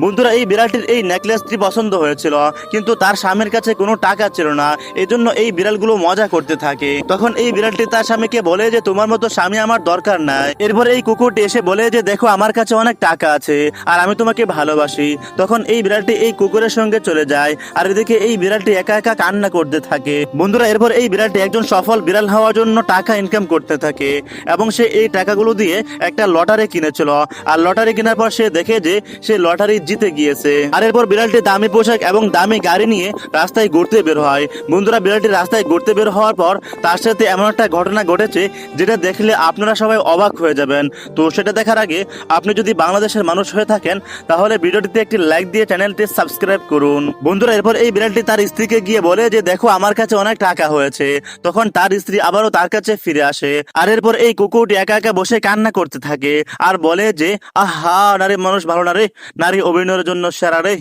বন্ধুরা, এই বিড়ালটির এই নেকলেসটি পছন্দ হয়েছিল, কিন্তু তার স্বামীর কাছে কোনো টাকা ছিল না। এই জন্য এই বিড়ালগুলো মজা করতে থাকে। তখন এই বিড়ালটি তার স্বামীকে বলে যে তোমার মতো স্বামী আমার দরকার নাই। এরপর এই কুকুরটি এসে বলে যে দেখো আমার কাছে অনেক টাকা আছে আর আমি তোমাকে ভালোবাসি। তখন এই বিড়ালটি এই কুকুরের সঙ্গে চলে যায়, আর এদিকে এই বিড়ালটি একা একা কান্না করতে থাকে। বন্ধুরা, এরপর এই বিড়ালটি একজন সফল বিড়াল হওয়ার জন্য টাকা ইনকাম করতে থাকে, এবং সে এই টাকাগুলো দিয়ে একটা লটারি কিনেছিল। আর লটারি কেনার পর সে দেখে যে সে লটারি জিতে গিয়েছে। আর এরপর বিড়ালটি দামি পোশাক এবং দামি গাড়ি নিয়ে রাস্তায় ঘুরতে বের হয়। বন্ধুরা, বিড়ালটি রাস্তায় ঘুরতে বের হওয়ার পর তার সাথে এমন একটা ঘটনা ঘটেছে যেটা দেখলে আপনারা সবাই অবাক হয়ে যাবেন। তো সেটা দেখার আগে আপনি যদি বাংলাদেশের মানুষ হয়ে থাকেন তাহলে ভিডিওটিতে একটি লাইক দিয়ে চ্যানেলটি সাবস্ক্রাইব করুন। বন্ধুরা, এরপর এই বিড়ালটি তার স্ত্রীকে গিয়ে বলে যে দেখো আমার কাছে অনেক টাকা হয়েছে। তখন তার স্ত্রী আবারও তার কাছে ফিরে আসে, আর এরপর এই কুকুরটি একা একা বসে কান্না করতে থাকে আর বলে যে আহা, নারী মানুষ ভালো না রে, নারী অভিনয়ের জন্য সেরা রে।